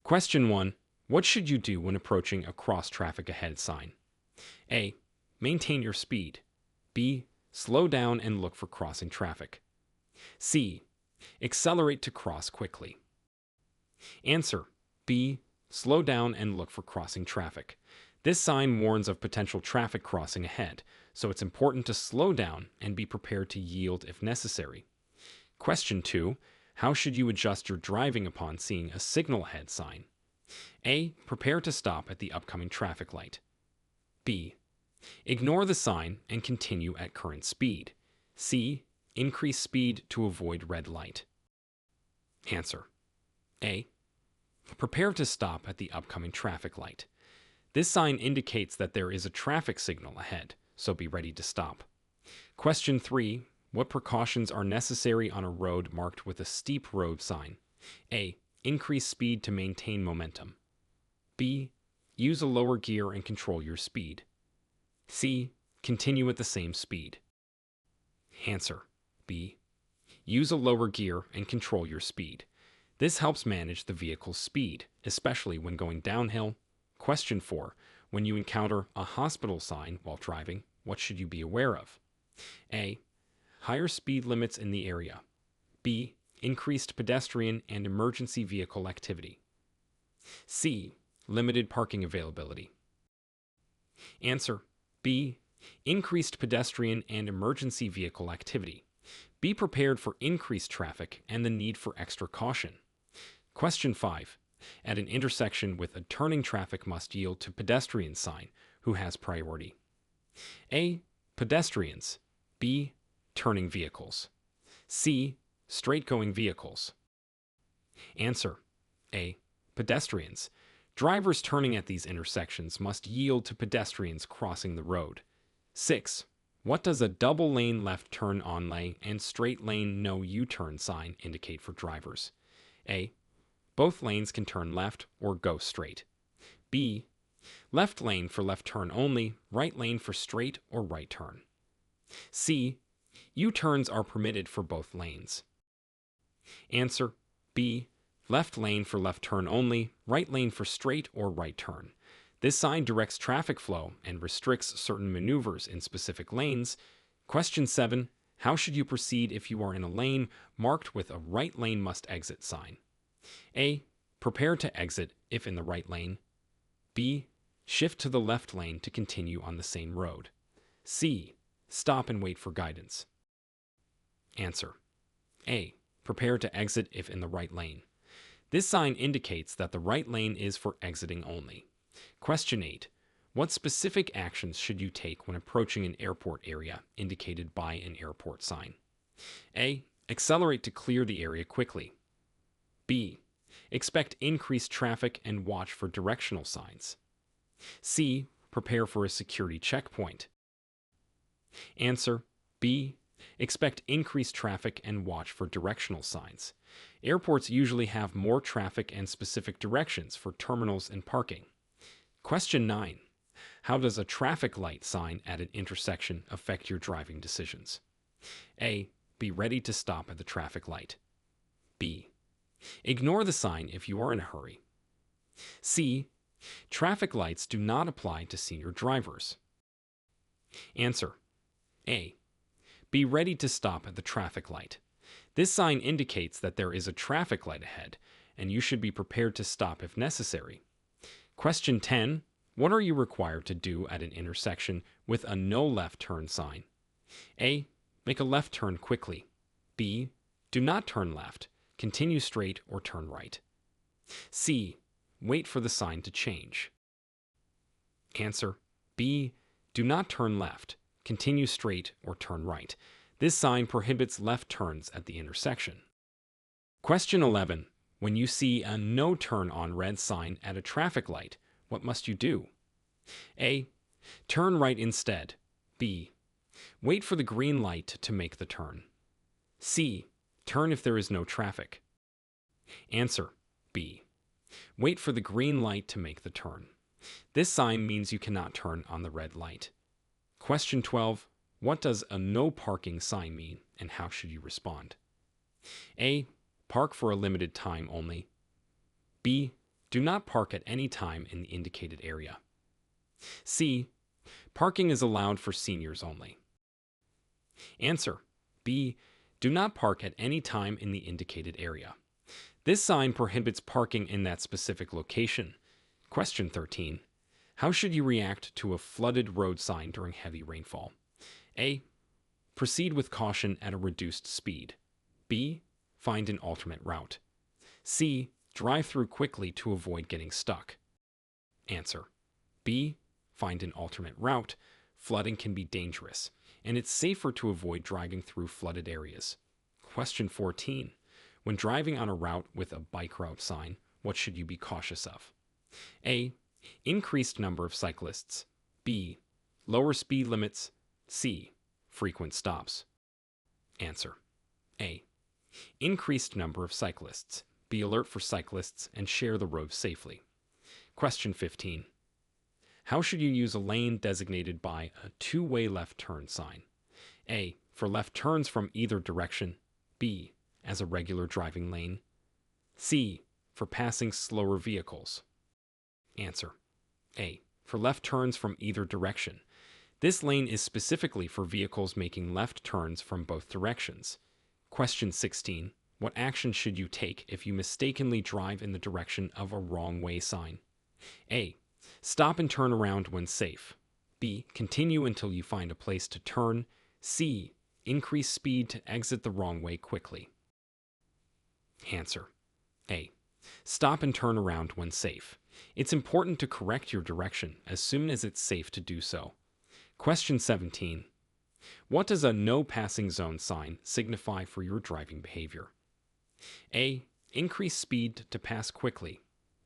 Question 1. What should you do when approaching a cross traffic ahead sign? A. Maintain your speed. B. Slow down and look for crossing traffic. C. Accelerate to cross quickly. Answer. B. Slow down and look for crossing traffic. This sign warns of potential traffic crossing ahead, so it's important to slow down and be prepared to yield if necessary. Question 2. How should you adjust your driving upon seeing a signal ahead sign? A. Prepare to stop at the upcoming traffic light. B. Ignore the sign and continue at current speed. C. Increase speed to avoid red light. Answer. A. Prepare to stop at the upcoming traffic light. This sign indicates that there is a traffic signal ahead, so be ready to stop. Question 3. What precautions are necessary on a road marked with a steep road sign? A. Increase speed to maintain momentum. B. Use a lower gear and control your speed. C. Continue at the same speed. Answer. B. Use a lower gear and control your speed. This helps manage the vehicle's speed, especially when going downhill. Question 4. When you encounter a hospital sign while driving, what should you be aware of? A. Higher speed limits in the area. B. Increased pedestrian and emergency vehicle activity. C. Limited parking availability. Answer. B. Increased pedestrian and emergency vehicle activity. Be prepared for increased traffic and the need for extra caution. Question 5. At an intersection with a turning traffic must yield to pedestrian sign, who has priority? A. Pedestrians. B. Turning vehicles. C. Straight-going vehicles. Answer. A. Pedestrians. Drivers turning at these intersections must yield to pedestrians crossing the road. 6. What does a double-lane left turn on lane and straight-lane no U-turn sign indicate for drivers? A. Both lanes can turn left or go straight. B. Left lane for left turn only, right lane for straight or right turn. C. U-turns are permitted for both lanes. Answer. B. Left lane for left turn only, right lane for straight or right turn. This sign directs traffic flow and restricts certain maneuvers in specific lanes. Question 7. How should you proceed if you are in a lane marked with a right lane must exit sign? A. Prepare to exit if in the right lane. B. Shift to the left lane to continue on the same road. C. Stop and wait for guidance. Answer. A. Prepare to exit if in the right lane. This sign indicates that the right lane is for exiting only. Question 8. What specific actions should you take when approaching an airport area indicated by an airport sign? A. Accelerate to clear the area quickly. B. Expect increased traffic and watch for directional signs. C. Prepare for a security checkpoint. Answer. B. Expect increased traffic and watch for directional signs. Airports usually have more traffic and specific directions for terminals and parking. Question 9. How does a traffic light sign at an intersection affect your driving decisions? A. Be ready to stop at the traffic light. B. Ignore the sign if you are in a hurry. C. Traffic lights do not apply to senior drivers. Answer. A. Be ready to stop at the traffic light. This sign indicates that there is a traffic light ahead, and you should be prepared to stop if necessary. Question 10. What are you required to do at an intersection with a no left turn sign? A. Make a left turn quickly. B. Do not turn left. Continue straight or turn right. C. Wait for the sign to change. Answer. B. Do not turn left. Continue straight or turn right. This sign prohibits left turns at the intersection. Question 11. When you see a no turn on red sign at a traffic light, what must you do? A. Turn right instead. B. Wait for the green light to make the turn. C. Turn if there is no traffic. Answer. B. Wait for the green light to make the turn. This sign means you cannot turn on the red light. Question 12. What does a no parking sign mean, and how should you respond? A. Park for a limited time only. B. Do not park at any time in the indicated area. C. Parking is allowed for seniors only. Answer. B. Do not park at any time in the indicated area. This sign prohibits parking in that specific location. Question 13. How should you react to a flooded road sign during heavy rainfall? A. Proceed with caution at a reduced speed. B. Find an alternate route. C. Drive through quickly to avoid getting stuck. Answer. B. Find an alternate route. Flooding can be dangerous, and it's safer to avoid driving through flooded areas. Question 14. When driving on a route with a bike route sign, what should you be cautious of? A. Increased number of cyclists. B. Lower speed limits. C. Frequent stops. Answer. A. Increased number of cyclists. Be alert for cyclists and share the road safely. Question 15. How should you use a lane designated by a two-way left turn sign? A. For left turns from either direction. B. As a regular driving lane. C. For passing slower vehicles. Answer. A. For left turns from either direction. This lane is specifically for vehicles making left turns from both directions. Question 16. What action should you take if you mistakenly drive in the direction of a wrong way sign? A. Stop and turn around when safe. B. Continue until you find a place to turn. C. Increase speed to exit the wrong way quickly. Answer. A. Stop and turn around when safe. It's important to correct your direction as soon as it's safe to do so. Question 17. What does a no passing zone sign signify for your driving behavior? A. Increase speed to pass quickly.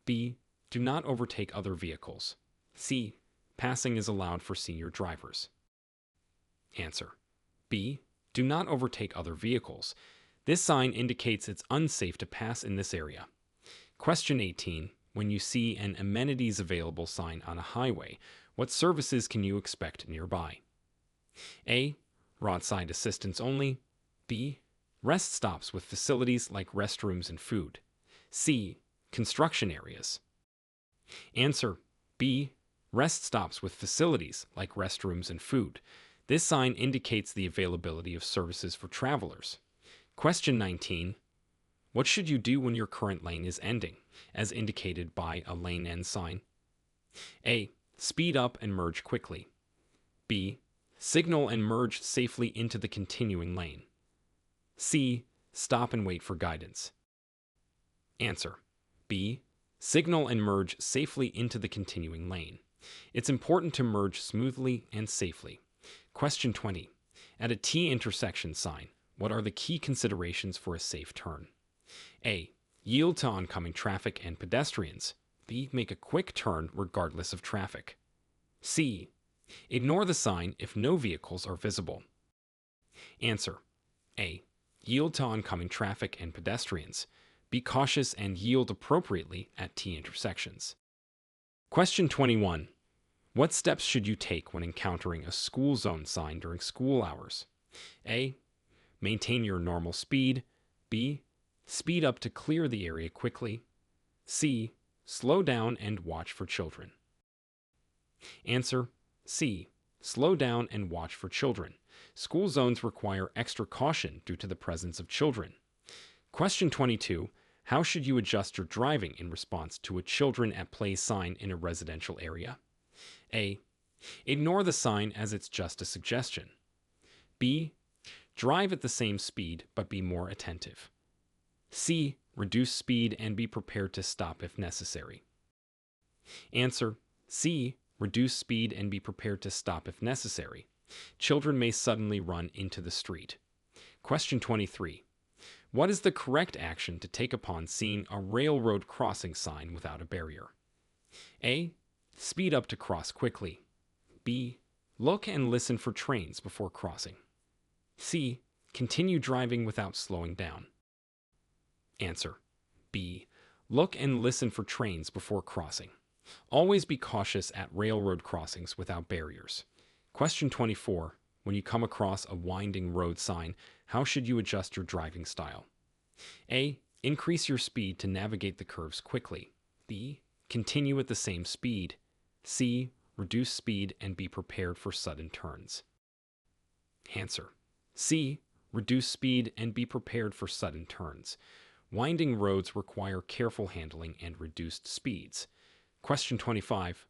B. Do not overtake other vehicles. C. Passing is allowed for senior drivers. Answer. B. Do not overtake other vehicles. This sign indicates it's unsafe to pass in this area. Question 18. When you see an amenities available sign on a highway, what services can you expect nearby? A. Roadside assistance only. B. Rest stops with facilities like restrooms and food. C. Construction areas. Answer. B. Rest stops with facilities like restrooms and food. This sign indicates the availability of services for travelers. Question 19. What should you do when your current lane is ending, as indicated by a lane end sign? A. Speed up and merge quickly. B. Signal and merge safely into the continuing lane. C. Stop and wait for guidance. Answer. B. Signal and merge safely into the continuing lane. It's important to merge smoothly and safely. Question 20. At a T intersection sign, what are the key considerations for a safe turn? A. Yield to oncoming traffic and pedestrians. B. Make a quick turn regardless of traffic. C. Ignore the sign if no vehicles are visible. Answer. A. Yield to oncoming traffic and pedestrians. Be cautious and yield appropriately at T intersections. Question 21. What steps should you take when encountering a school zone sign during school hours? A. Maintain your normal speed. B. Speed up to clear the area quickly. C. Slow down and watch for children. Answer. C. Slow down and watch for children. School zones require extra caution due to the presence of children. Question 22. How should you adjust your driving in response to a children at play sign in a residential area? A. Ignore the sign as it's just a suggestion. B. Drive at the same speed but be more attentive. C. Reduce speed and be prepared to stop if necessary. Answer. C. Reduce speed and be prepared to stop if necessary. Children may suddenly run into the street. Question 23. What is the correct action to take upon seeing a railroad crossing sign without a barrier? A. Speed up to cross quickly. B. Look and listen for trains before crossing. C. Continue driving without slowing down. Answer. B. Look and listen for trains before crossing. Always be cautious at railroad crossings without barriers. Question 24. When you come across a winding road sign, how should you adjust your driving style? A. Increase your speed to navigate the curves quickly. B. Continue at the same speed. C. Reduce speed and be prepared for sudden turns. Answer. C. Reduce speed and be prepared for sudden turns. Winding roads require careful handling and reduced speeds. Question 25.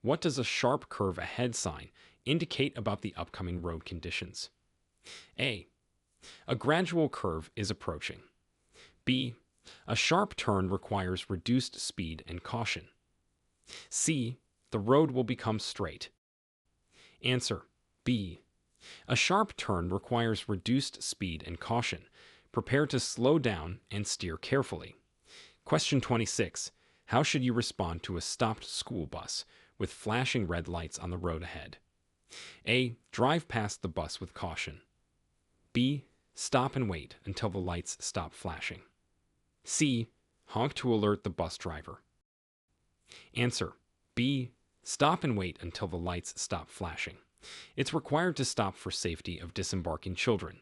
What does a sharp curve ahead sign indicate about the upcoming road conditions? A. A gradual curve is approaching. B. A sharp turn requires reduced speed and caution. C. The road will become straight. Answer. B. A sharp turn requires reduced speed and caution. Prepare to slow down and steer carefully. Question 26. How should you respond to a stopped school bus with flashing red lights on the road ahead? A. Drive past the bus with caution. B. Stop and wait until the lights stop flashing. C. Honk to alert the bus driver. Answer. B. Stop and wait until the lights stop flashing. It's required to stop for safety of disembarking children.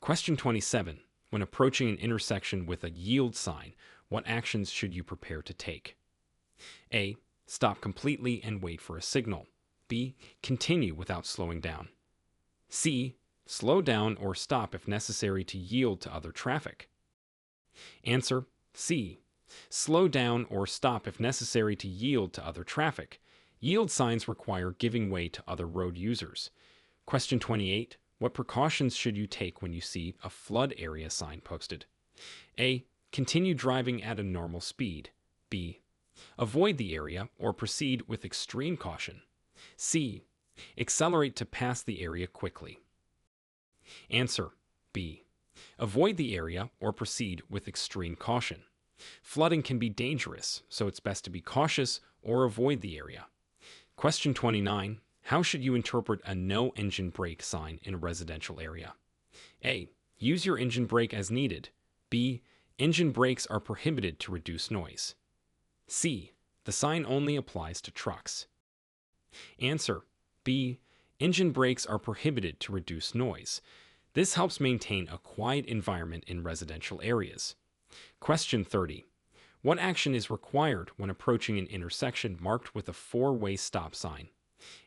Question 27. When approaching an intersection with a yield sign, what actions should you prepare to take? A. Stop completely and wait for a signal. B. Continue without slowing down. C. Slow down or stop if necessary to yield to other traffic. Answer. C. Slow down or stop if necessary to yield to other traffic. Yield signs require giving way to other road users. Question 28. What precautions should you take when you see a flood area sign posted? A. Continue driving at a normal speed. B. Avoid the area or proceed with extreme caution. C. Accelerate to pass the area quickly. Answer. B. Avoid the area or proceed with extreme caution. Flooding can be dangerous, so it's best to be cautious or avoid the area. Question 29. How should you interpret a no engine brake sign in a residential area? A. Use your engine brake as needed. B. Engine brakes are prohibited to reduce noise. C. The sign only applies to trucks. Answer. B. Engine brakes are prohibited to reduce noise. This helps maintain a quiet environment in residential areas. Question 30. What action is required when approaching an intersection marked with a four-way stop sign?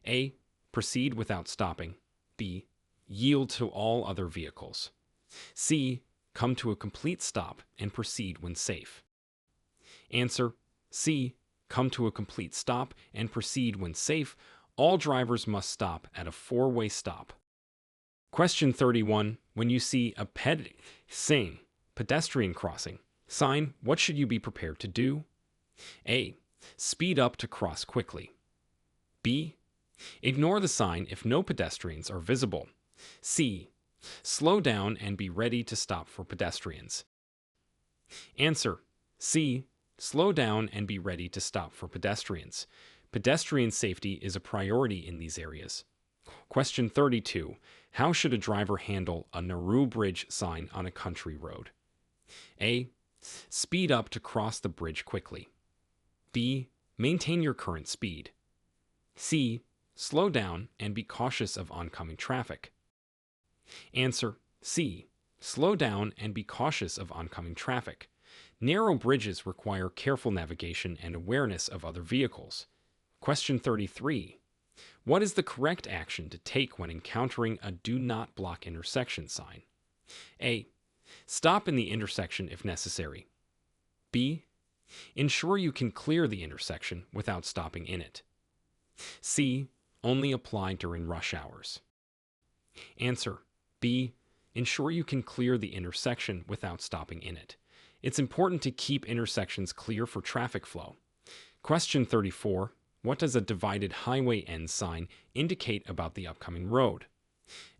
A. Proceed without stopping. B. Yield to all other vehicles. C. Come to a complete stop and proceed when safe. Answer. C. Come to a complete stop and proceed when safe. All drivers must stop at a four-way stop. Question 31. When you see a pedestrian crossing sign, what should you be prepared to do? A. Speed up to cross quickly. B. Ignore the sign if no pedestrians are visible. C. Slow down and be ready to stop for pedestrians. Answer. C. Slow down and be ready to stop for pedestrians. Pedestrian safety is a priority in these areas. Question 32. How should a driver handle a Nauru Bridge sign on a country road? A. Speed up to cross the bridge quickly. B. Maintain your current speed. C. Slow down and be cautious of oncoming traffic. Answer. C. Slow down and be cautious of oncoming traffic. Narrow bridges require careful navigation and awareness of other vehicles. Question 33. What is the correct action to take when encountering a do not block intersection sign? A. Stop in the intersection if necessary. B. Ensure you can clear the intersection without stopping in it. C. Only apply during rush hours. Answer. B. Ensure you can clear the intersection without stopping in it. It's important to keep intersections clear for traffic flow. Question 34. What does a divided highway end sign indicate about the upcoming road?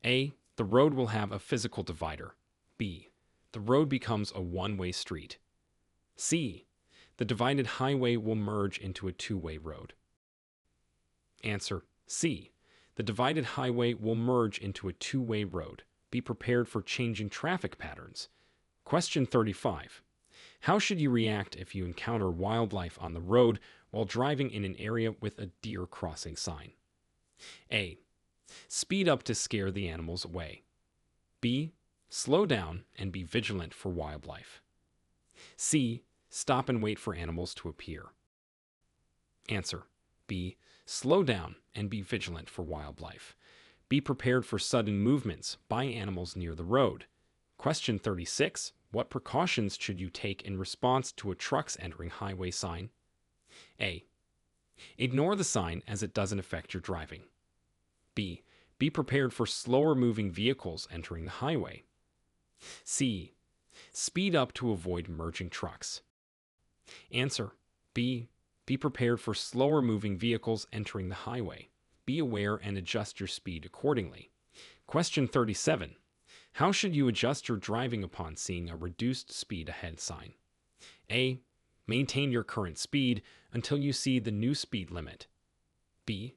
A. The road will have a physical divider. B. The road becomes a one-way street. C. The divided highway will merge into a two-way road. Answer. C. The divided highway will merge into a two-way road. Be prepared for changing traffic patterns. Question 35. How should you react if you encounter wildlife on the road while driving in an area with a deer crossing sign? A. Speed up to scare the animals away. B. Slow down and be vigilant for wildlife. C. Stop and wait for animals to appear. Answer. B. Slow down and be vigilant for wildlife. Be prepared for sudden movements by animals near the road. Question 36. What precautions should you take in response to a truck's entering highway sign? A. Ignore the sign as it doesn't affect your driving. B. Be prepared for slower moving vehicles entering the highway. C. Speed up to avoid merging trucks. Answer. B. Be prepared for slower moving vehicles entering the highway. Be aware and adjust your speed accordingly. Question 37. How should you adjust your driving upon seeing a reduced speed ahead sign? A. Maintain your current speed until you see the new speed limit. B.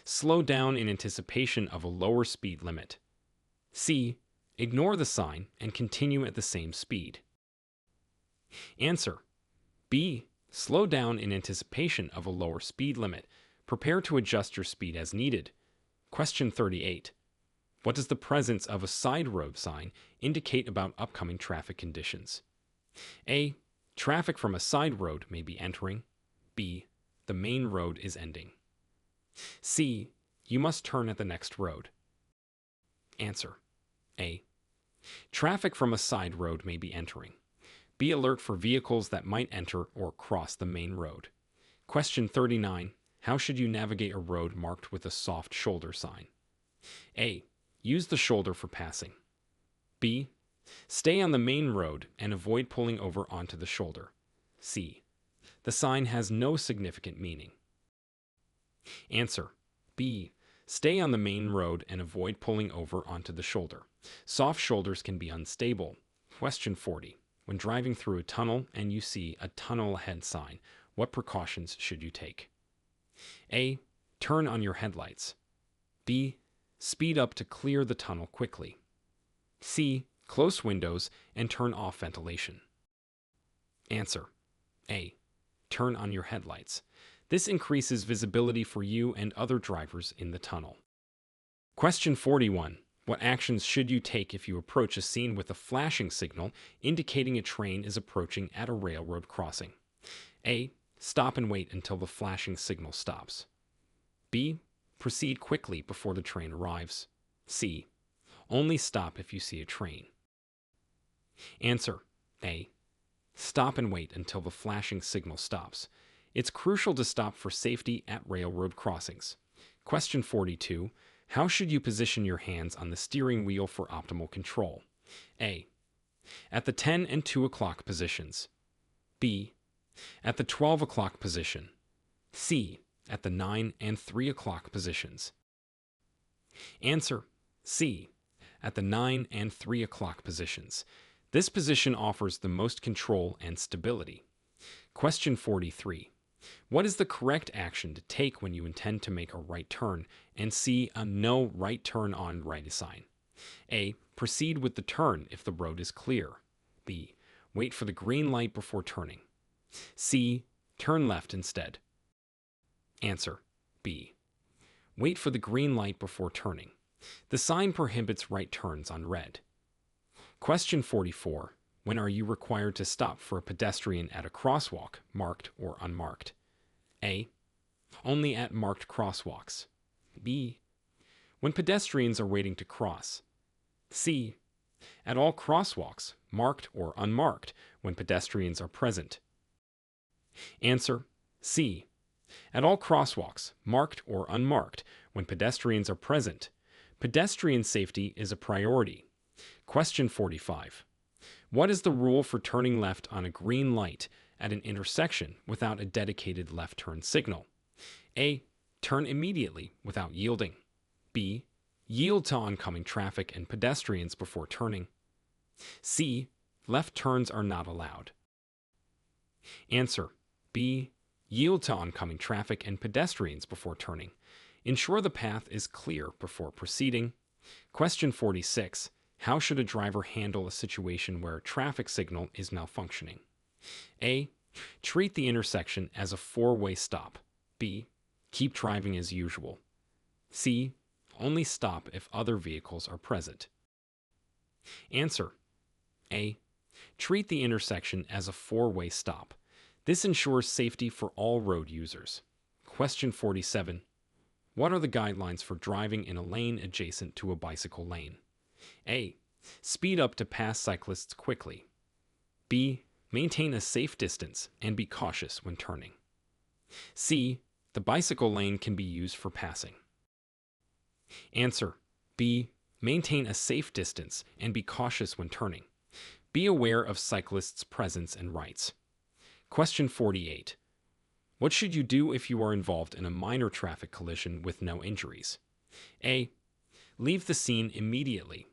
Slow down in anticipation of a lower speed limit. C. Ignore the sign and continue at the same speed. Answer. B. Slow down in anticipation of a lower speed limit. Prepare to adjust your speed as needed. Question 38. What does the presence of a side road sign indicate about upcoming traffic conditions? A. Traffic from a side road may be entering. B. The main road is ending. C. You must turn at the next road. Answer. A. Traffic from a side road may be entering. Be alert for vehicles that might enter or cross the main road. Question 39. How should you navigate a road marked with a soft shoulder sign? A. Use the shoulder for passing. B. Stay on the main road and avoid pulling over onto the shoulder. C. The sign has no significant meaning. Answer. B. Stay on the main road and avoid pulling over onto the shoulder. Soft shoulders can be unstable. Question 40. When driving through a tunnel and you see a tunnel ahead sign, what precautions should you take? A. Turn on your headlights. B. Speed up to clear the tunnel quickly. C. Close windows and turn off ventilation. Answer. A. Turn on your headlights. This increases visibility for you and other drivers in the tunnel. Question 41. What actions should you take if you approach a scene with a flashing signal indicating a train is approaching at a railroad crossing? A. Stop and wait until the flashing signal stops. B. Proceed quickly before the train arrives. C. Only stop if you see a train. Answer. A. Stop and wait until the flashing signal stops. It's crucial to stop for safety at railroad crossings. Question 42. How should you position your hands on the steering wheel for optimal control? A. At the 10 and 2 o'clock positions. B. At the 12 o'clock position. C. At the 9 and 3 o'clock positions. Answer. C. At the 9 and 3 o'clock positions. This position offers the most control and stability. Question 43. What is the correct action to take when you intend to make a right turn and see a no right turn on right sign? A. Proceed with the turn if the road is clear. B. Wait for the green light before turning. C. Turn left instead. Answer. B. Wait for the green light before turning. The sign prohibits right turns on red. Question 44. When are you required to stop for a pedestrian at a crosswalk, marked or unmarked? A. Only at marked crosswalks. B. When pedestrians are waiting to cross. C. At all crosswalks, marked or unmarked, when pedestrians are present. Answer. C. At all crosswalks, marked or unmarked, when pedestrians are present. Pedestrian safety is a priority. Question 45. What is the rule for turning left on a green light at an intersection without a dedicated left turn signal? A. Turn immediately without yielding. B. Yield to oncoming traffic and pedestrians before turning. C. Left turns are not allowed. Answer. B. Yield to oncoming traffic and pedestrians before turning. Ensure the path is clear before proceeding. Question 46. How should a driver handle a situation where a traffic signal is malfunctioning? A. Treat the intersection as a four-way stop. B. Keep driving as usual. C. Only stop if other vehicles are present. Answer. A. Treat the intersection as a four-way stop. This ensures safety for all road users. Question 47. What are the guidelines for driving in a lane adjacent to a bicycle lane? A. Speed up to pass cyclists quickly. B. Maintain a safe distance and be cautious when turning. C. The bicycle lane can be used for passing. Answer. B. Maintain a safe distance and be cautious when turning. Be aware of cyclists' presence and rights. Question 48. What should you do if you are involved in a minor traffic collision with no injuries? A. Leave the scene immediately.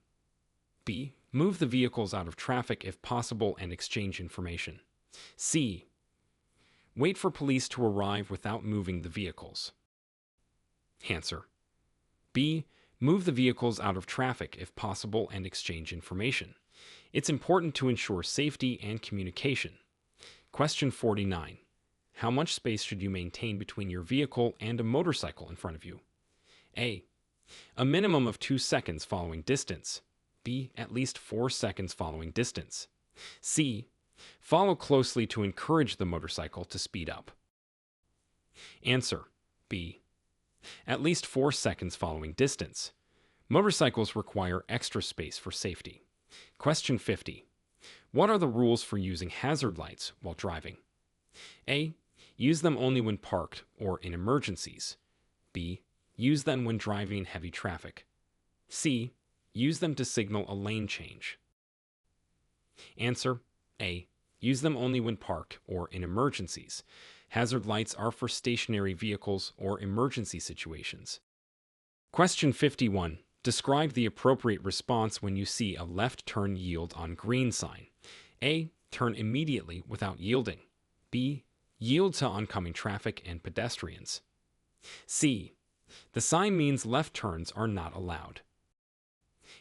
B. Move the vehicles out of traffic if possible and exchange information. C. Wait for police to arrive without moving the vehicles. Answer. B. Move the vehicles out of traffic if possible and exchange information. It's important to ensure safety and communication. Question 49. How much space should you maintain between your vehicle and a motorcycle in front of you? A. A minimum of 2 seconds following distance. B. At least 4 seconds following distance. C. Follow closely to encourage the motorcycle to speed up. Answer. B. At least 4 seconds following distance. Motorcycles require extra space for safety. Question 50. What are the rules for using hazard lights while driving? A. Use them only when parked or in emergencies. B. Use them when driving in heavy traffic. C. Use them to signal a lane change. Answer. A. Use them only when parked or in emergencies. Hazard lights are for stationary vehicles or emergency situations. Question 51. Describe the appropriate response when you see a left turn yield on green sign. A. Turn immediately without yielding. B. Yield to oncoming traffic and pedestrians. C. The sign means left turns are not allowed.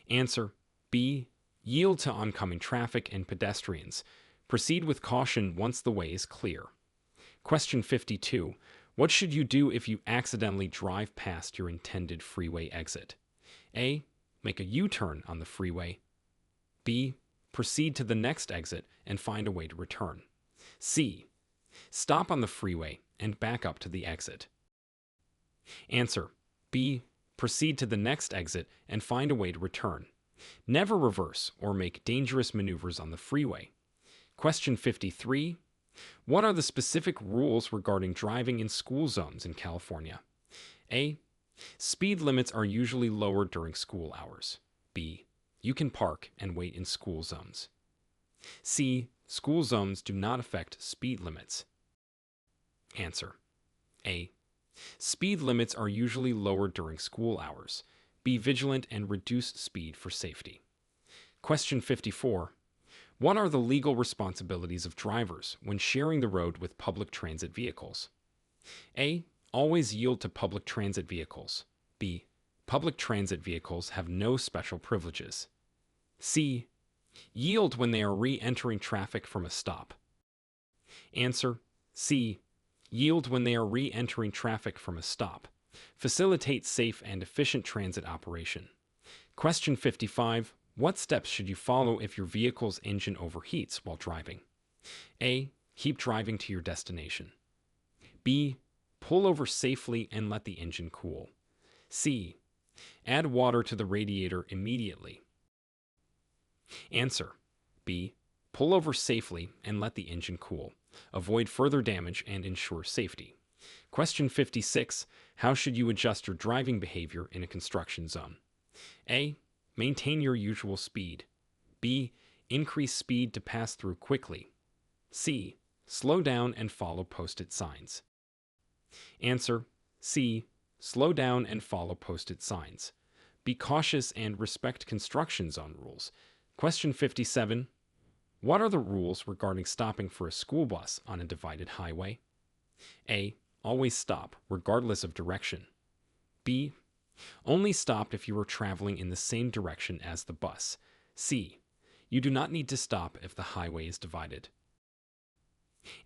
Answer. B. Yield to oncoming traffic and pedestrians. Proceed with caution once the way is clear. Question 52. What should you do if you accidentally drive past your intended freeway exit? A. Make a U-turn on the freeway. B. Proceed to the next exit and find a way to return. C. Stop on the freeway and back up to the exit. Answer. B. Proceed to the next exit and find a way to return. Never reverse or make dangerous maneuvers on the freeway. Question 53. What are the specific rules regarding driving in school zones in California? A. Speed limits are usually lower during school hours. B. You can park and wait in school zones. C. School zones do not affect speed limits. Answer. A. Speed limits are usually lower during school hours. Be vigilant and reduce speed for safety. Question 54. What are the legal responsibilities of drivers when sharing the road with public transit vehicles? A. Always yield to public transit vehicles. B. Public transit vehicles have no special privileges. C. Yield when they are re-entering traffic from a stop. Answer. C. Yield when they are re-entering traffic from a stop. Facilitate safe and efficient transit operation. Question 55. What steps should you follow if your vehicle's engine overheats while driving? A. Keep driving to your destination. B. Pull over safely and let the engine cool. C. Add water to the radiator immediately. Answer. B. Pull over safely and let the engine cool. Avoid further damage and ensure safety. Question 56. How should you adjust your driving behavior in a construction zone? A. Maintain your usual speed. B. Increase speed to pass through quickly. C. Slow down and follow posted signs. Answer. C. Slow down and follow posted signs. Be cautious and respect construction zone rules. Question 57. What are the rules regarding stopping for a school bus on a divided highway? A. Always stop, regardless of direction. B. Only stop if you are traveling in the same direction as the bus. C. You do not need to stop if the highway is divided.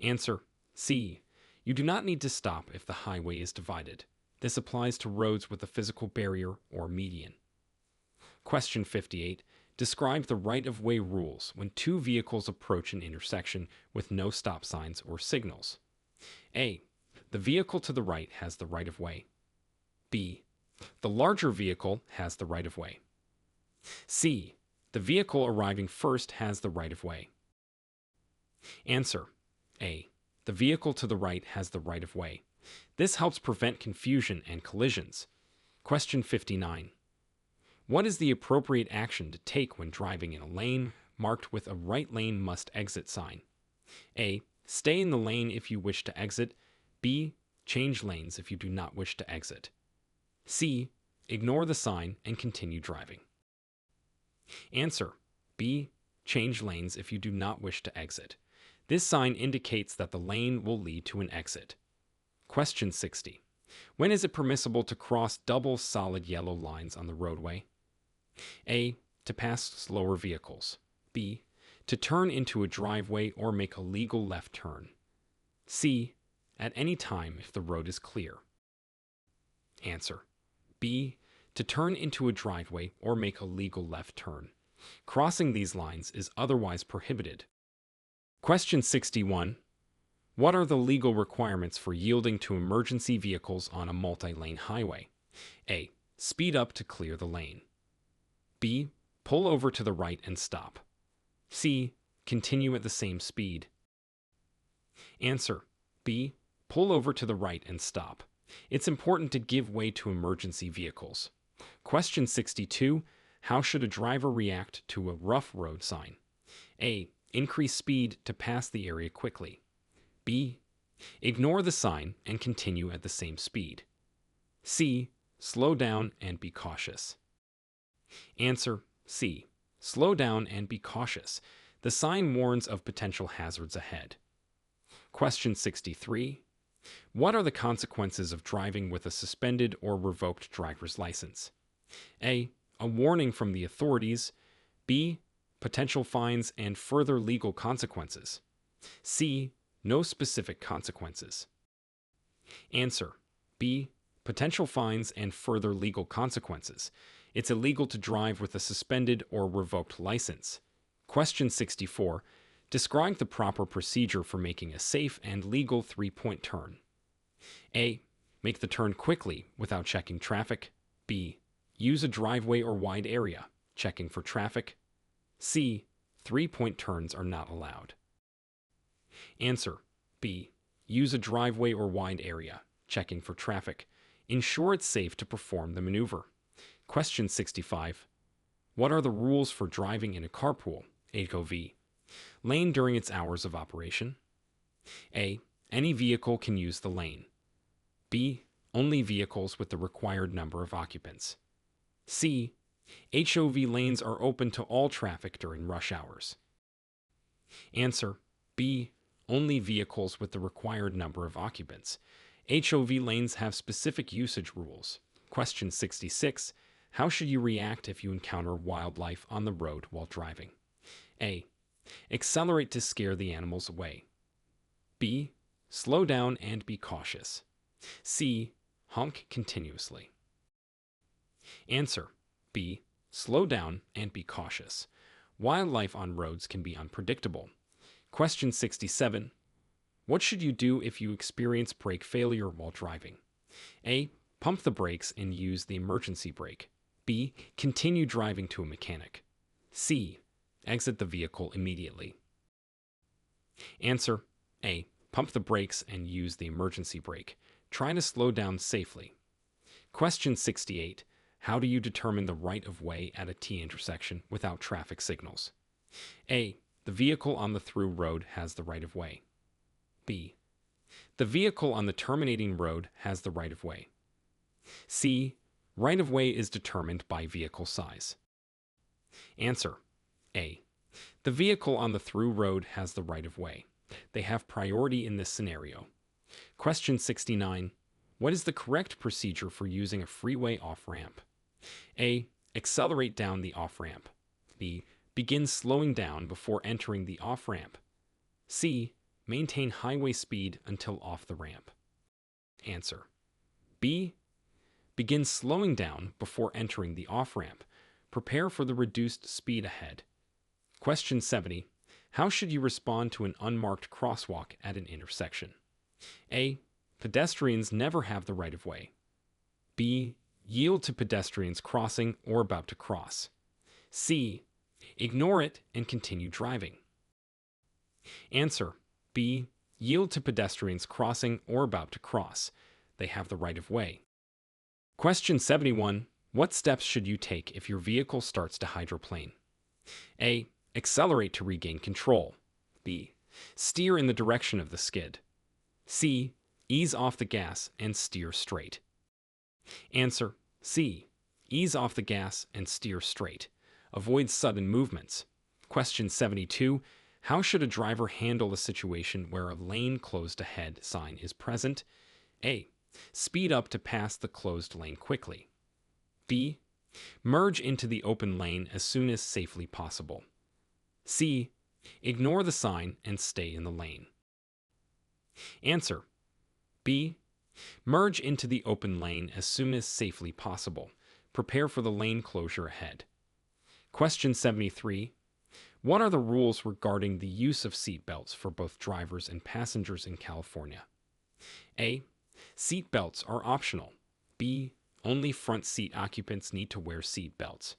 Answer. C. You do not need to stop if the highway is divided. This applies to roads with a physical barrier or median. Question 58. Describe the right-of-way rules when two vehicles approach an intersection with no stop signs or signals. A. The vehicle to the right has the right-of-way. B. The larger vehicle has the right-of-way. C. The vehicle arriving first has the right-of-way. Answer. A. The vehicle to the right has the right-of-way. This helps prevent confusion and collisions. Question 59. What is the appropriate action to take when driving in a lane marked with a right lane must exit sign? A. Stay in the lane if you wish to exit. B. Change lanes if you do not wish to exit. C. Ignore the sign and continue driving. Answer. B. Change lanes if you do not wish to exit. This sign indicates that the lane will lead to an exit. Question 60. When is it permissible to cross double solid yellow lines on the roadway? A. To pass slower vehicles. B. To turn into a driveway or make a legal left turn. C. At any time if the road is clear. Answer. B. To turn into a driveway or make a legal left turn. Crossing these lines is otherwise prohibited. Question 61. What are the legal requirements for yielding to emergency vehicles on a multi-lane highway? A. Speed up to clear the lane. B. Pull over to the right and stop. C. Continue at the same speed. Answer. B. Pull over to the right and stop. It's important to give way to emergency vehicles. Question 62. How should a driver react to a rough road sign? A. Increase speed to pass the area quickly. B. Ignore the sign and continue at the same speed. C. Slow down and be cautious. Answer. C. Slow down and be cautious. The sign warns of potential hazards ahead. Question 63. What are the consequences of driving with a suspended or revoked driver's license? A. A warning from the authorities. B. Potential fines and further legal consequences. C. No specific consequences. Answer. B. Potential fines and further legal consequences. It's illegal to drive with a suspended or revoked license. Question 64. Describe the proper procedure for making a safe and legal three-point turn. A. Make the turn quickly without checking traffic. B. Use a driveway or wide area, checking for traffic. C. Three-point turns are not allowed. Answer. B. Use a driveway or wide area, checking for traffic. Ensure it's safe to perform the maneuver. Question 65. What are the rules for driving in a carpool, HOV, lane during its hours of operation? A. Any vehicle can use the lane. B. Only vehicles with the required number of occupants. C. HOV lanes are open to all traffic during rush hours. Answer. B. Only vehicles with the required number of occupants. HOV lanes have specific usage rules. Question 66. How should you react if you encounter wildlife on the road while driving? A. Accelerate to scare the animals away. B. Slow down and be cautious. C. Honk continuously. Answer. B. Slow down and be cautious. Wildlife on roads can be unpredictable. Question 67. What should you do if you experience brake failure while driving? A. Pump the brakes and use the emergency brake. B. Continue driving to a mechanic. C. Exit the vehicle immediately. Answer. A. Pump the brakes and use the emergency brake. Try to slow down safely. Question 68. How do you determine the right of way at a T intersection without traffic signals? A. The vehicle on the through road has the right of way. B. The vehicle on the terminating road has the right of way. C. Right of way is determined by vehicle size. Answer. A. The vehicle on the through road has the right of way. They have priority in this scenario. Question 69. What is the correct procedure for using a freeway off-ramp? A. Accelerate down the off-ramp. B. Begin slowing down before entering the off-ramp. C. Maintain highway speed until off the ramp. Answer. B. Begin slowing down before entering the off-ramp. prepare for the reduced speed ahead. Question 70. How should you respond to an unmarked crosswalk at an intersection? A. Pedestrians never have the right of way. B. Yield to pedestrians crossing or about to cross. C. Ignore it and continue driving. Answer. B. Yield to pedestrians crossing or about to cross. They have the right of way. Question 71. What steps should you take if your vehicle starts to hydroplane? A. Accelerate to regain control. B. Steer in the direction of the skid. C. Ease off the gas and steer straight. Answer. C. Ease off the gas and steer straight. Avoid sudden movements. Question 72. How should a driver handle a situation where a lane closed ahead sign is present? A. Speed up to pass the closed lane quickly. B. Merge into the open lane as soon as safely possible. C. Ignore the sign and stay in the lane. Answer. B. Merge into the open lane as soon as safely possible. Prepare for the lane closure ahead. Question 73. What are the rules regarding the use of seat belts for both drivers and passengers in California? A. Seat belts are optional. B. Only front seat occupants need to wear seat belts.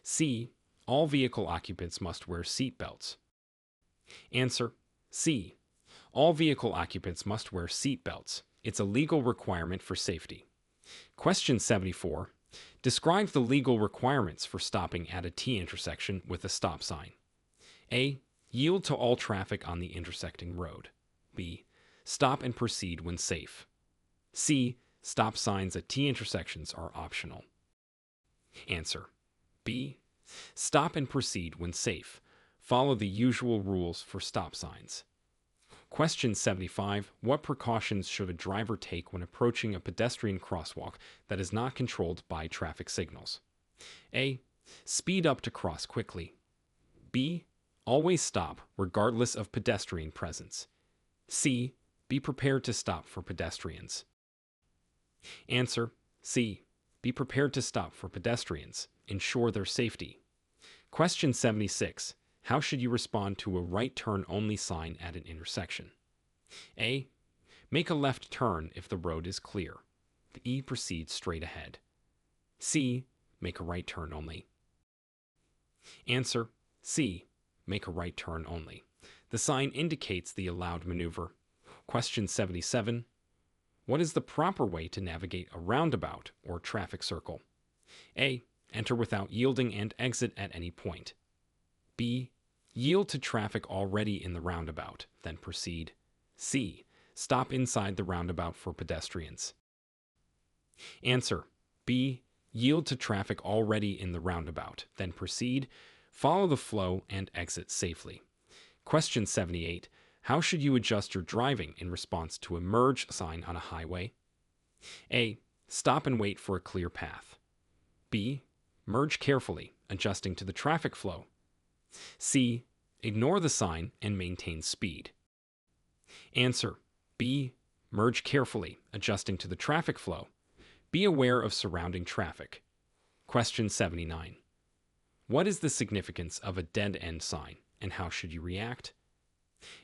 C. All vehicle occupants must wear seat belts. Answer. C. All vehicle occupants must wear seat belts. It's a legal requirement for safety. Question 74. Describe the legal requirements for stopping at a T intersection with a stop sign. A. Yield to all traffic on the intersecting road. B. Stop and proceed when safe. C. Stop signs at T intersections are optional. Answer. B. Stop and proceed when safe. Follow the usual rules for stop signs. Question 75. What precautions should a driver take when approaching a pedestrian crosswalk that is not controlled by traffic signals? A. Speed up to cross quickly. B. Always stop regardless of pedestrian presence. C. Be prepared to stop for pedestrians. Answer. C. Be prepared to stop for pedestrians. Ensure their safety. Question 76. How should you respond to a right turn only sign at an intersection? A. Make a left turn if the road is clear. B. Proceed straight ahead. C. Make a right turn only. Answer. C. Make a right turn only. The sign indicates the allowed maneuver. Question 77. What is the proper way to navigate a roundabout or traffic circle? A. Enter without yielding and exit at any point. B. Yield to traffic already in the roundabout, then proceed. C. Stop inside the roundabout for pedestrians. Answer. B. Yield to traffic already in the roundabout, then proceed. Follow the flow and exit safely. Question 78. How should you adjust your driving in response to a merge sign on a highway? A. Stop and wait for a clear path. B. Merge carefully, adjusting to the traffic flow. C. Ignore the sign and maintain speed. Answer. B. Merge carefully, adjusting to the traffic flow. Be aware of surrounding traffic. Question 79. What is the significance of a dead-end sign, and how should you react?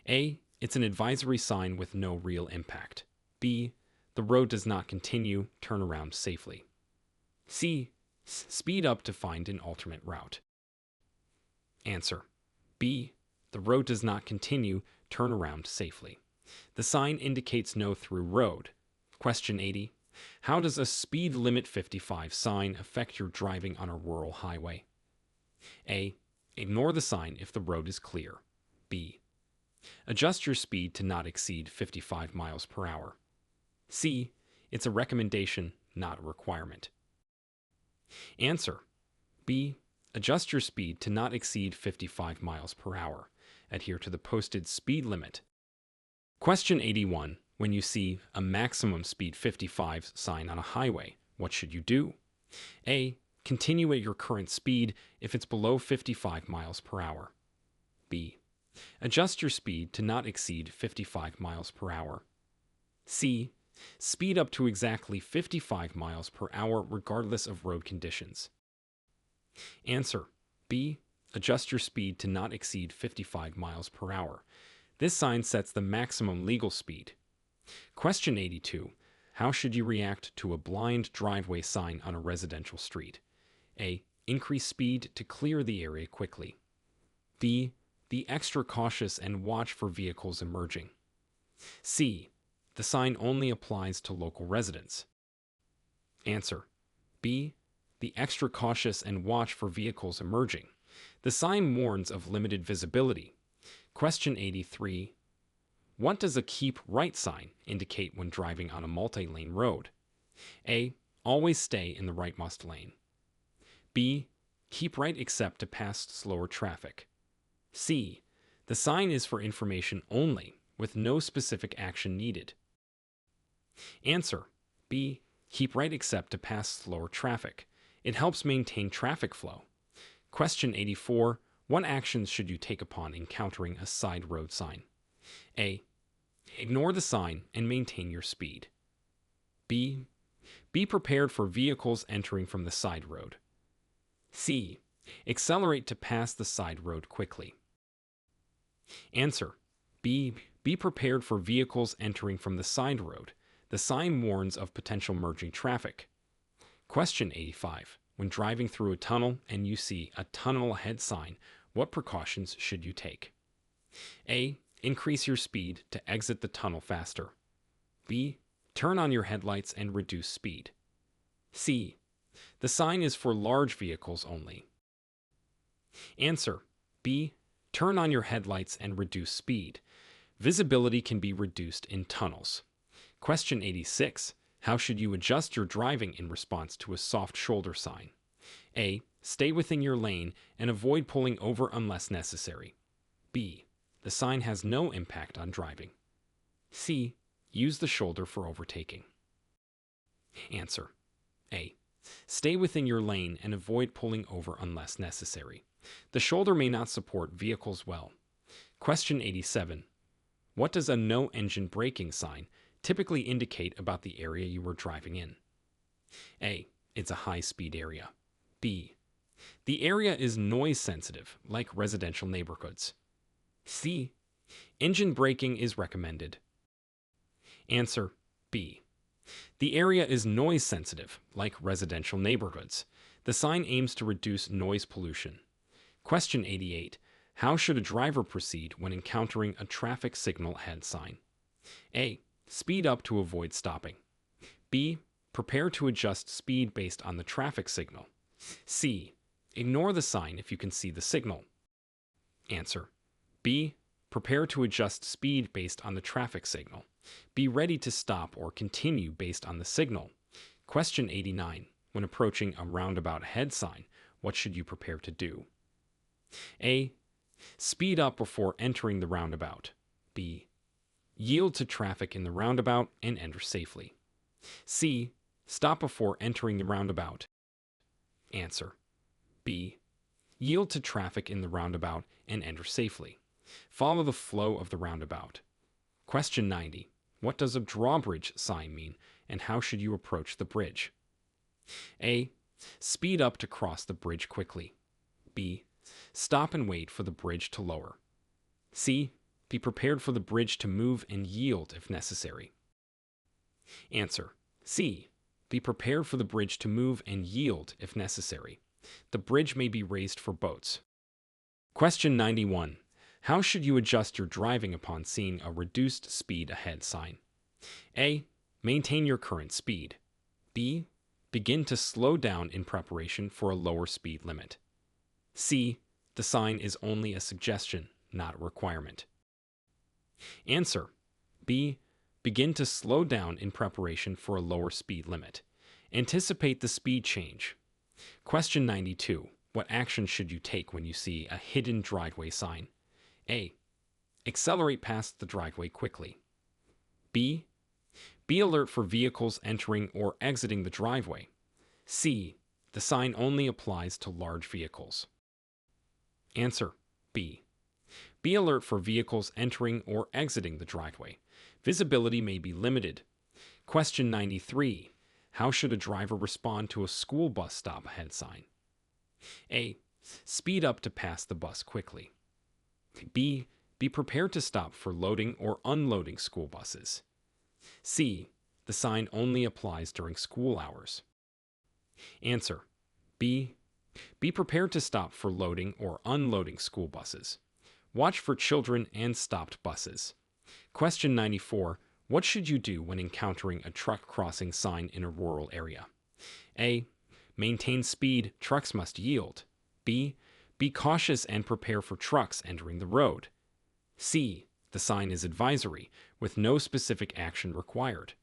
A. It's an advisory sign with no real impact. B. The road does not continue, turn around safely. C. Speed up to find an alternate route. Answer. B. The road does not continue, turn around safely. The sign indicates no through road. Question 80. How does a speed limit 55 sign affect your driving on a rural highway? A. Ignore the sign if the road is clear. B. Adjust your speed to not exceed 55 miles per hour. C. It's a recommendation, not a requirement. Answer. B. Adjust your speed to not exceed 55 miles per hour. Adhere to the posted speed limit. Question 81. When you see a maximum speed 55 sign on a highway, what should you do? A. Continue at your current speed if it's below 55 miles per hour. B. Adjust your speed to not exceed 55 miles per hour. C. Speed up to exactly 55 miles per hour regardless of road conditions. Answer: B. Adjust your speed to not exceed 55 miles per hour. This sign sets the maximum legal speed. Question 82. How should you react to a blind driveway sign on a residential street? A. Increase speed to clear the area quickly. B. Be extra cautious and watch for vehicles emerging. C. The sign only applies to local residents. Answer: B. Be extra cautious and watch for vehicles emerging. The sign warns of limited visibility. Question 83. What does a keep right sign indicate when driving on a multi-lane road? A. Always stay in the rightmost lane. B. Keep right except to pass slower traffic. C. The sign is for information only, with no specific action needed. Answer: B. Keep right except to pass slower traffic. It helps maintain traffic flow. Question 84. What actions should you take upon encountering a side road sign? A. Ignore the sign and maintain your speed. B. Be prepared for vehicles entering from the side road. C. Accelerate to pass the side road quickly. Answer: B. Be prepared for vehicles entering from the side road. The sign warns of potential merging traffic. Question 85. When driving through a tunnel and you see a tunnel ahead sign, what precautions should you take? A. Increase your speed to exit the tunnel faster. B. Turn on your headlights and reduce speed. C. The sign is for large vehicles only. Answer: B. Turn on your headlights and reduce speed. Visibility can be reduced in tunnels. Question 86. How should you adjust your driving in response to a soft shoulder sign? A. Stay within your lane and avoid pulling over unless necessary. B. The sign has no impact on driving. C. Use the shoulder for overtaking. Answer: A. Stay within your lane and avoid pulling over unless necessary. The shoulder may not support vehicles well. Question 87. What does a no engine braking sign typically indicate about the area you were driving in? A. It's a high-speed area. B. The area is noise sensitive, like residential neighborhoods. C. Engine braking is recommended. Answer: B. The area is noise sensitive, like residential neighborhoods. The sign aims to reduce noise pollution. Question 88. How should a driver proceed when encountering a traffic signal ahead sign? A. Speed up to avoid stopping. B. Prepare to adjust speed based on the traffic signal. C. Ignore the sign if you can see the signal. Answer: B. Prepare to adjust speed based on the traffic signal. Be ready to stop or continue based on the signal. Question 89. When approaching a roundabout ahead sign, what should you prepare to do? A. Speed up before entering the roundabout. B. Yield to traffic in the roundabout and enter safely. C. Stop before entering the roundabout. Answer: B. Yield to traffic in the roundabout and enter safely. Follow the flow of the roundabout. Question 90. What does a drawbridge sign mean, and how should you approach the bridge? A. Speed up to cross the bridge quickly. B. Stop and wait for the bridge to lower. C. Be prepared for the bridge to move and yield if necessary. Answer: C. Be prepared for the bridge to move and yield if necessary. The bridge may be raised for boats. Question 91. How should you adjust your driving upon seeing a reduced speed ahead sign? A. Maintain your current speed. B. Begin to slow down in preparation for a lower speed limit. C. The sign is only a suggestion, not a requirement. Answer: B. Begin to slow down in preparation for a lower speed limit. Anticipate the speed change. Question 92. What action should you take when you see a hidden driveway sign? A. Accelerate past the driveway quickly. B. Be alert for vehicles entering or exiting the driveway. C. The sign only applies to large vehicles. Answer: B. Be alert for vehicles entering or exiting the driveway. Visibility may be limited. Question 93. How should a driver respond to a school bus stop ahead sign? A. Speed up to pass the bus quickly. B. Be prepared to stop for loading or unloading school buses. C. The sign only applies during school hours. Answer. B. Be prepared to stop for loading or unloading school buses. Watch for children and stopped buses. Question 94. What should you do when encountering a truck crossing sign in a rural area? A. Maintain speed, trucks must yield. B. Be cautious and prepare for trucks entering the road. C. The sign is advisory, with no specific action required.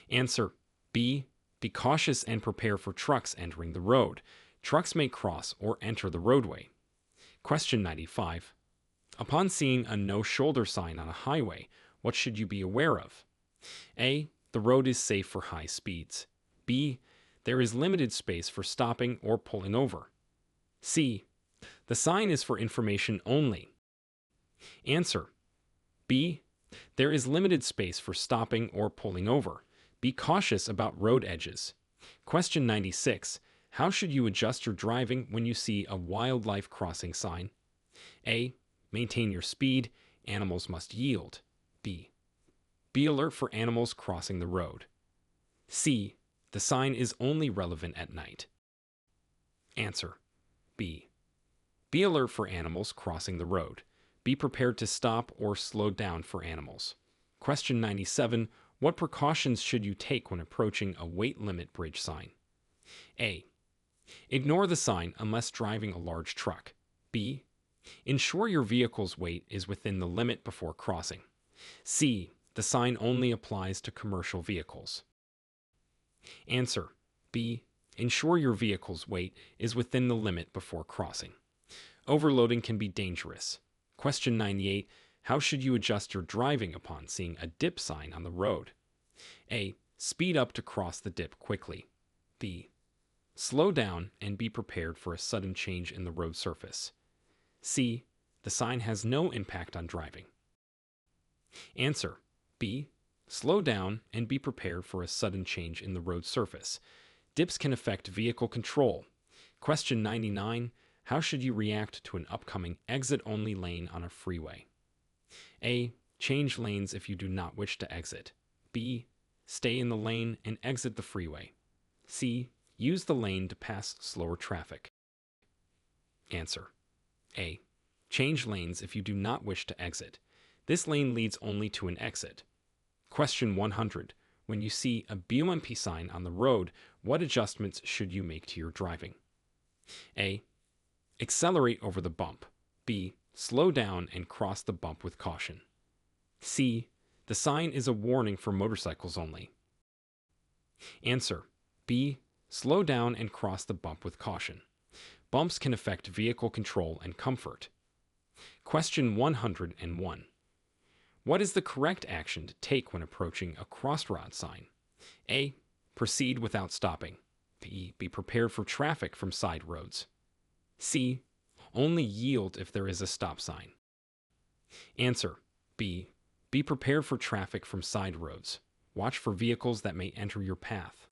Answer. B. Be cautious and prepare for trucks entering the road. Trucks may cross or enter the roadway. Question 95. Upon seeing a no-shoulder sign on a highway, what should you be aware of? A. The road is safe for high speeds. B. There is limited space for stopping or pulling over. C. The sign is for information only. Answer. B. There is limited space for stopping or pulling over. Be cautious about road edges. Question 96. How should you adjust your driving when you see a wildlife crossing sign? A. Maintain your speed. Animals must yield. B. Be alert for animals crossing the road. C. The sign is only relevant at night. Answer. B. Be alert for animals crossing the road. Be prepared to stop or slow down for animals. Question 97. What precautions should you take when approaching a weight limit bridge sign? A. Ignore the sign unless driving a large truck. B. Ensure your vehicle's weight is within the limit before crossing. C. The sign only applies to commercial vehicles. Answer. B. Ensure your vehicle's weight is within the limit before crossing. Overloading can be dangerous. Question 98. How should you adjust your driving upon seeing a dip sign on the road? A. Speed up to cross the dip quickly. B. Slow down and be prepared for a sudden change in the road surface. C. The sign has no impact on driving. Answer. B. Slow down and be prepared for a sudden change in the road surface. Dips can affect vehicle control. Question 99. How should you react to an upcoming exit-only lane on a freeway? A. Change lanes if you do not wish to exit. B. Stay in the lane and exit the freeway. C. Use the lane to pass slower traffic. Answer. A. Change lanes if you do not wish to exit. This lane leads only to an exit. Question 100. When you see a BUMP sign on the road, what adjustments should you make to your driving? A. Accelerate over the bump. B. Slow down and cross the bump with caution. C. The sign is a warning for motorcycles only. Answer. B. Slow down and cross the bump with caution. Bumps can affect vehicle control and comfort. Question 101. What is the correct action to take when approaching a crossroad sign? A. Proceed without stopping. B. Be prepared for traffic from side roads. C. Only yield if there is a stop sign. Answer. B. Be prepared for traffic from side roads. Watch for vehicles that may enter your path.